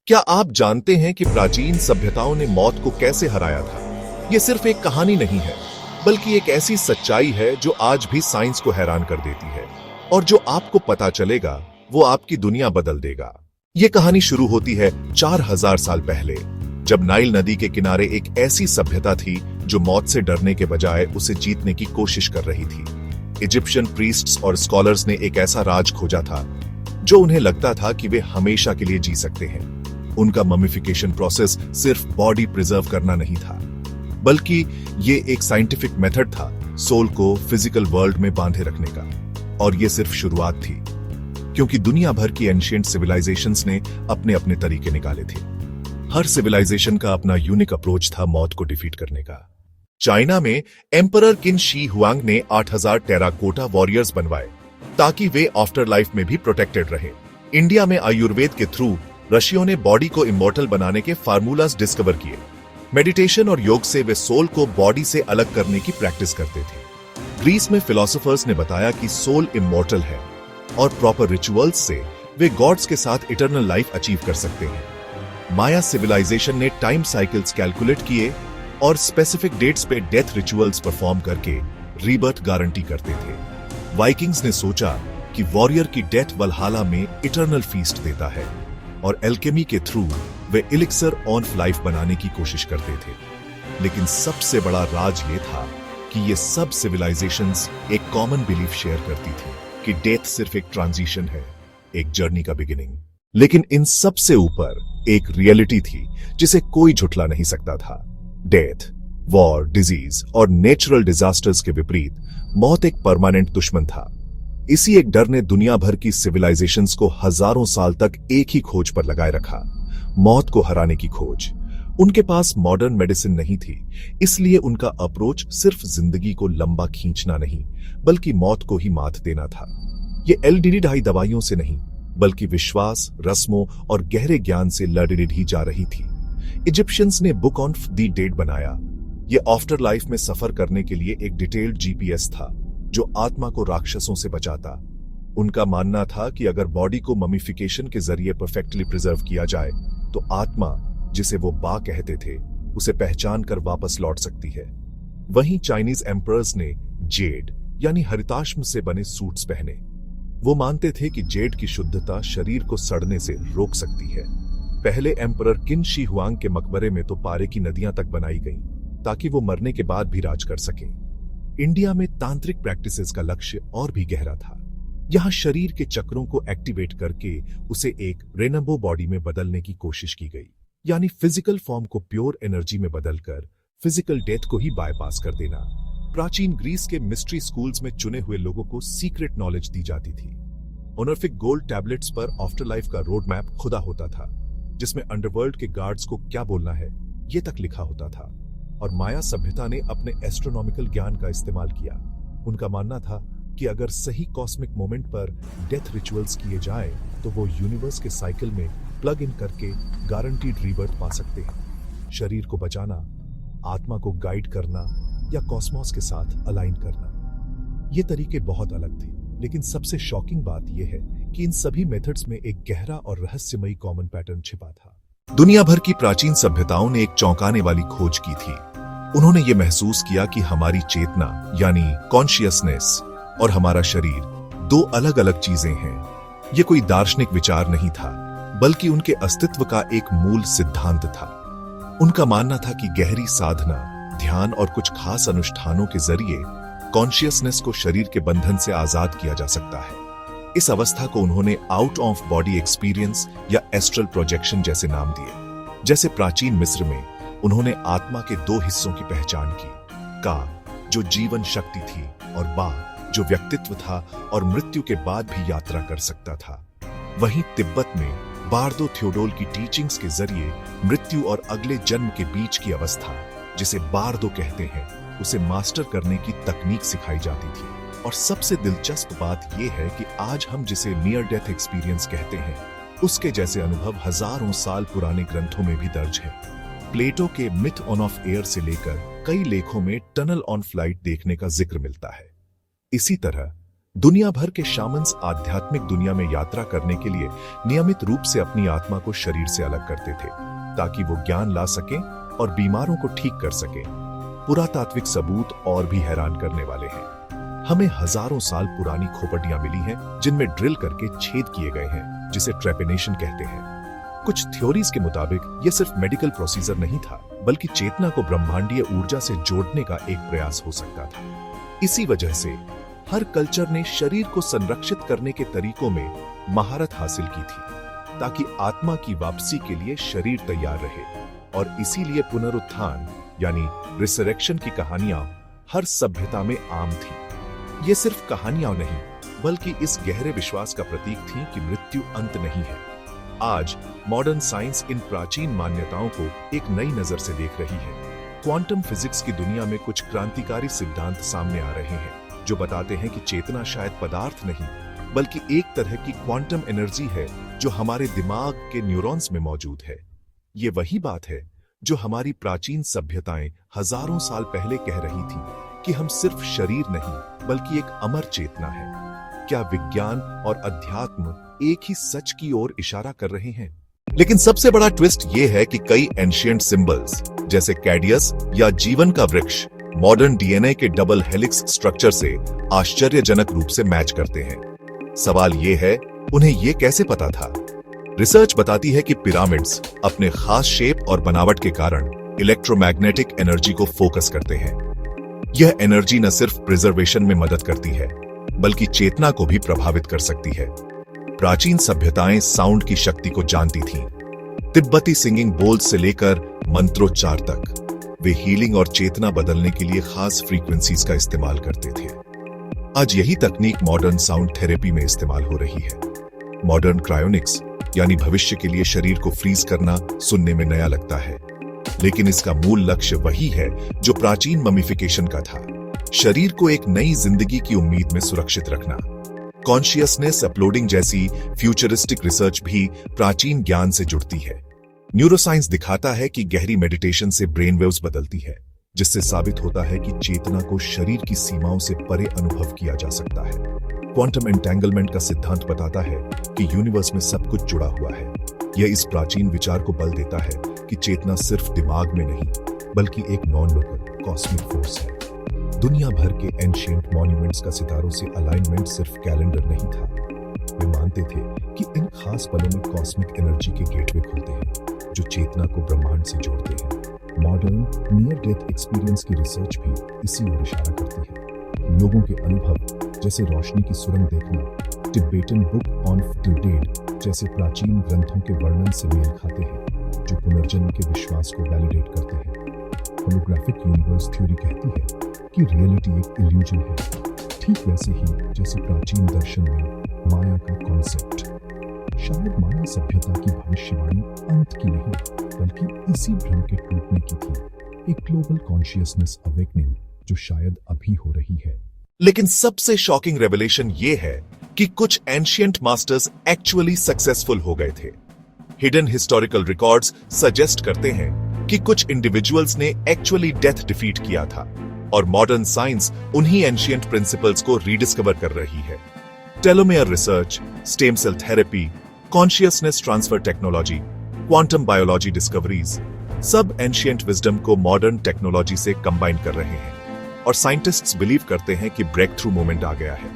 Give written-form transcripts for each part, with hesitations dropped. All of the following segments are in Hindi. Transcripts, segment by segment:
क्या आप जानते हैं कि प्राचीन सभ्यताओं ने मौत को कैसे हराया था? ये सिर्फ एक कहानी नहीं है, बल्कि एक ऐसी सच्चाई है जो आज भी साइंस को हैरान कर देती है। और जो आपको पता चलेगा, वो आपकी दुनिया बदल देगा। ये कहानी शुरू होती है 4000 साल पहले, जब नाइल नदी के किनारे एक ऐसी सभ्यता थी जो मौत से डरने के बजाय उसे जीतने की कोशिश कर रही थी। इजिप्शियन प्रीस्ट्स और स्कॉलर्स ने एक ऐसा राज खोजा था जो उन्हें लगता था कि वे हमेशा के लिए जी सकते हैं। उनका ममिफिकेशन प्रोसेस सिर्फ बॉडी प्रिजर्व करना नहीं था, बल्कि ये एक साइंटिफिक मेथड था सोल को फिजिकल वर्ल्ड में बांधे रखने का। और ये सिर्फ शुरुआत थी, क्योंकि दुनिया भर की एंशिएंट सिविलाइजेशंस ने अपने अपने तरीके निकाले थे। हर सिविलाइजेशन का अपना यूनिक अप्रोच था मौत को डिफीट करने का। चाइना में एम्परर किन शी हुआंग ने 8000 टेराकोटा वॉरियर्स बनवाए ताकि वे आफ्टर लाइफ में भी प्रोटेक्टेड रहे। इंडिया में आयुर्वेद के थ्रू ऋषियों ने बॉडी को इमॉर्टल बनाने के फार्मूलाज डिस्कवर किए। मेडिटेशन और योग से वे सोल को बॉडी से अलग करने की प्रैक्टिस करते थे। ग्रीस में फिलोसोफर्स ने बताया कि सोल इमॉर्टल है और प्रॉपर रिचुअल्स से वे गॉड्स के साथ इटर्नल लाइफ अचीव कर सकते हैं। माया सिविलाइजेशन ने टाइम साइकिल्स कैलकुलेट किए और स्पेसिफिक डेट्स पे डेथ रिचुअल्स परफॉर्म करके रीबर्थ गारंटी करते थे। वाइकिंग्स ने सोचा कि वॉरियर की डेथ वल्हाला में इटर्नल फीस्ट देता है, और एल्केमी के through way elixir of life बनाने की कोशिश करते थे। लेकिन सबसे बड़ा राज ये था कि ये सब सिविलाइजेशंस एक कॉमन बिलीफ शेयर करती थी कि डेथ सिर्फ एक ट्रांजिशन है, एक जर्नी का बिगिनिंग। लेकिन इन सब से ऊपर एक रियलिटी थी जिसे कोई झुठला नहीं सकता था। डेथ, वॉर, डिजीज और नेचुरल डिजास्टर्स के विपरीत मौत एक परमानेंट दुश्मन था। इसी एक डर ने दुनिया भर की सिविलाइजेशंस को हजारों साल तक एक ही खोज पर लगाए रखा, मौत को हराने की खोज। उनके पास मॉडर्न मेडिसिन नहीं थी, इसलिए उनका अप्रोच सिर्फ जिंदगी को लंबा खींचना नहीं, बल्कि मौत को ही मात देना था। ये एलडीडी ढाई दवाइयों से नहीं, बल्कि विश्वास, रस्मों और गहरे ज्ञान से लड़ी जा रही थी। इजिप्शियंस ने बुक ऑफ द डेड बनाया। ये आफ्टर लाइफ में सफर करने के लिए एक डिटेल्ड जीपीएस था जो आत्मा को राक्षसों से बचाता। उनका मानना था कि अगर बॉडी को ममिफिकेशन के जरिए परफेक्टली प्रिजर्व किया जाए तो आत्मा, जिसे वो बा कहते थे, उसे पहचान कर वापस लौट सकती है। वहीं चाइनीज एम्परर्स ने जेड यानी हरिताश्म से बने सूट्स पहने। वो मानते थे कि जेड की शुद्धता शरीर को सड़ने से रोक सकती है। पहले एम्परर किन शी हुआंग के मकबरे में तो पारे की नदियां तक बनाई गईं ताकि वो मरने के बाद भी राज कर सकें। इंडिया में तांत्रिक प्रैक्टिसेस का लक्ष्य और भी गहरा था। यहां शरीर के चक्रों को एक्टिवेट करके उसे एक रेनबो बॉडी में बदलने की कोशिश की गई, यानी फिजिकल फॉर्म को प्योर एनर्जी में बदलकर फिजिकल डेथ को ही बायपास कर देना। प्राचीन ग्रीस के मिस्ट्री स्कूल्स में चुने हुए लोगों को सीक्रेट नॉलेज दी जाती थी। ओनर्फिक गोल्ड टैबलेट्स पर आफ्टर लाइफ का रोड मैप खुदा होता था, जिसमें अंडरवर्ल्ड के गार्ड्स को क्या बोलना है ये तक लिखा होता था। और माया सभ्यता ने अपने एस्ट्रोनॉमिकल ज्ञान का इस्तेमाल किया। उनका मानना था कि अगर सही कॉस्मिक मोमेंट पर डेथ रिचुअल्स किए जाए तो वो यूनिवर्स के साइकिल में प्लग इन करके गारंटीड रीबर्थ पा सकते हैं। शरीर को बचाना, आत्मा को गाइड करना या कॉस्मोस के साथ अलाइन करना, ये तरीके बहुत अलग थे। लेकिन सबसे शॉकिंग बात यह है कि इन सभी मेथड्स में एक गहरा और रहस्यमयी कॉमन पैटर्न छिपा था। दुनिया भर की प्राचीन सभ्यताओं ने एक चौंकाने वाली खोज की थी। उन्होंने ये महसूस किया कि हमारी चेतना यानी कॉन्शियसनेस और हमारा शरीर दो अलग अलग चीजें हैं। ये कोई दार्शनिक विचार नहीं था, बल्कि उनके अस्तित्व का एक मूल सिद्धांत था। उनका मानना था कि गहरी साधना, ध्यान और कुछ खास अनुष्ठानों के जरिए कॉन्शियसनेस को शरीर के बंधन से आजाद किया जा सकता है। इस अवस्था को उन्होंने आउट ऑफ बॉडी एक्सपीरियंस या एस्ट्रल प्रोजेक्शन जैसे नाम दिए। जैसे प्राचीन मिस्र में उन्होंने आत्मा के दो हिस्सों की पहचान की, का जो जीवन शक्ति थी और बा जो व्यक्तित्व था और मृत्यु के बाद भी यात्रा कर सकता था। वहीं तिब्बत में बार्दो थ्योडोल की टीचिंग्स के जरिए मृत्यु और अगले जन्म के बीच की अवस्था, जिसे बार्दो कहते हैं, उसे मास्टर करने की तकनीक सिखाई जाती थी। और सबसे दिलचस्प बात यह है कि आज हम जिसे नियर डेथ एक्सपीरियंस कहते हैं, उसके जैसे अनुभव हजारों साल पुराने ग्रंथों में भी दर्ज है। प्लेटो के मिथ ऑफ एयर से लेकर कई लेखों में टनल ऑन फ्लाइट देखने का जिक्र मिलता है। इसी तरह दुनिया भर के शामन्स आध्यात्मिक दुनिया में यात्रा करने के लिए नियमित रूप से अपनी आत्मा को शरीर से अलग करते थे ताकि वो ज्ञान ला सकें और बीमारों को ठीक कर सकें। पुरातात्विक सबूत और भी हैरान करने वाले हैं। हमें हजारों साल पुरानी खोपड़ियां मिली हैं जिनमें ड्रिल करके छेद किए गए हैं, जिसे ट्रेपिनेशन कहते हैं। कुछ थ्योरीज के मुताबिक यह सिर्फ मेडिकल प्रोसीजर नहीं था, बल्कि चेतना को ब्रह्मांडीय ऊर्जा से जोड़ने का एक प्रयास हो सकता था। इसी वजह से हर कल्चर ने शरीर को संरक्षित करने के तरीकों में महारत हासिल की थी ताकि आत्मा की वापसी के लिए शरीर तैयार रहे। और इसीलिए पुनरुत्थान यानी रिसरेक्शन की कहानियां हर सभ्यता में आम थी। ये सिर्फ कहानियां नहीं, बल्कि इस गहरे विश्वास का प्रतीक थी कि मृत्यु अंत नहीं है। आज मॉडर्न साइंस इन प्राचीन मान्यताओं को एक नई नजर से देख रही है। क्वांटम फिजिक्स की दुनिया में कुछ क्रांतिकारी सिद्धांत सामने आ रहे हैं जो बताते हैं कि चेतना शायद पदार्थ नहीं, बल्कि एक तरह की क्वांटम एनर्जी है जो हमारे दिमाग के न्यूरॉन्स में मौजूद है। ये वही बात है जो हमारी प्राचीन सभ्यताएं हजारों साल पहले कह रही थी कि हम सिर्फ शरीर नहीं, बल्कि एक अमर चेतना है। क्या विज्ञान और अध्यात्म एक ही सच की ओर इशारा कर रहे हैं? लेकिन सबसे बड़ा ट्विस्ट यह है कि कई एंशिएंट सिंबल्स जैसे कैडियस या जीवन का वृक्ष मॉडर्न डीएनए के डबल हेलिक्स स्ट्रक्चर से आश्चर्यजनक रूप से मैच करते हैं। सवाल यह है, उन्हें यह कैसे पता था? रिसर्च बताती है कि पिरामिड्स अपने खास शेप और बनावट के कारण इलेक्ट्रोमैग्नेटिक एनर्जी को फोकस करते हैं। यह एनर्जी न सिर्फ प्रिजर्वेशन में मदद करती है, बल्कि चेतना को भी प्रभावित कर सकती है। प्राचीन सभ्यताएं साउंड की शक्ति को जानती थीं। तिब्बती सिंगिंग बोल्स से लेकर मंत्रोच्चार तक वे हीलिंग और चेतना बदलने के लिए खास फ्रीक्वेंसीज का इस्तेमाल करते थे। आज यही तकनीक मॉडर्न साउंड थेरेपी में इस्तेमाल हो रही है। मॉडर्न क्रायोनिक्स यानी भविष्य के लिए शरीर को फ्रीज करना सुनने में नया लगता है, लेकिन इसका मूल लक्ष्य वही है जो प्राचीन ममिफिकेशन का था, शरीर को एक नई जिंदगी की उम्मीद में सुरक्षित रखना। कॉन्शियसनेस अपलोडिंग जैसी फ्यूचरिस्टिक रिसर्च भी प्राचीन ज्ञान से जुड़ती है। न्यूरोसाइंस दिखाता है कि गहरी मेडिटेशन से ब्रेन वेव्स बदलती है, जिससे साबित होता है कि चेतना को शरीर की सीमाओं से परे अनुभव किया जा सकता है। क्वांटम एंटेंगलमेंट का सिद्धांत बताता है कि यूनिवर्स में सब कुछ जुड़ा हुआ है। यह इस प्राचीन विचार को बल देता है कि चेतना सिर्फ दिमाग में नहीं, बल्कि एक नॉन लोकल कॉस्मिक फोर्स है। दुनिया भर के एंशिएंट मॉन्यूमेंट्स का सितारों से अलाइनमेंट सिर्फ कैलेंडर नहीं था। वे मानते थे कि इन खास पलों में कॉस्मिक एनर्जी के गेटवे खुलते हैं जो चेतना को ब्रह्मांड से जोड़ते हैं। मॉडर्न नियर डेथ एक्सपीरियंस की रिसर्च भी इसी ओर इशारा करती है। लोगों के अनुभव जैसे रोशनी की सुरंग देखना, Tibetan book on the dead जैसे प्राचीन ग्रंथों के वर्णन से मेल खाते हैं जो पुनर्जन्म के विश्वास को वैलिडेट करते हैं। होलोग्राफिक यूनिवर्स थ्योरी कहती है कि रियलिटी एक इल्यूजन है, ठीक वैसे ही जैसे प्राचीन दर्शन में माया का कॉन्सेप्ट। शायद माया सभ्यता की भविष्यवाणी अंत की नहीं, बल्कि इसी भ्रम के टूटने की थी, एक ग्लोबल कॉन्शियसनेस अवेकनिंग जो शायद अभी हो रही है। लेकिन सबसे शॉकिंग रेवलेशन ये है कि कुछ एंशिएंट मास्टर्स एक्चुअली सक्सेसफुल हो गए थे। हिडन हिस्टोरिकल रिकॉर्ड्स सजेस्ट करते हैं कि कुछ इंडिविजुअल्स ने एक्चुअली डेथ डिफीट किया था, और मॉडर्न साइंस उन्हीं एंशिएंट प्रिंसिपल्स को रीडिस्कवर कर रही है। Telomere research, stem cell therapy, consciousness transfer technology, quantum biology discoveries सब एंशिएंट विजडम को मॉडर्न टेक्नोलॉजी से कंबाइन कर रहे हैं। और साइंटिस्ट्स बिलीव करते हैं कि ब्रेक थ्रू मोमेंट आ गया है,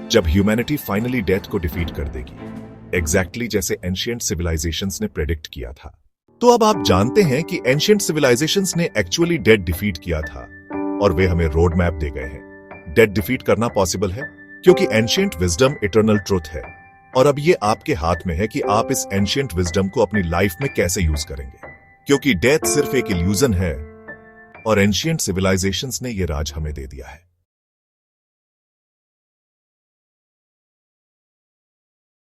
जब ह्यूमैनिटी फाइनली डेथ को डिफीट कर देगी, एग्जैक्टली जैसे एंशिएंट सिविलाइजेशंस ने प्रेडिक्ट किया था। तो अब आप जानते हैं कि एंशिएंट सिविलाइजेशंस ने एक्चुअली डेथ डिफीट किया था, और वे हमें रोड मैप दे गए हैं। डेथ डिफीट करना पॉसिबल है क्योंकि एंशिएंट विजडम इटर्नल ट्रुथ है, और अब ये आपके हाथ में है कि आप इस एंशिएंट विजडम को अपनी लाइफ में कैसे यूज करेंगे। क्योंकि डेथ सिर्फ एक इल्यूजन है और एंशिएंट सिविलाइजेशंस ने ये राज हमें दे दिया है।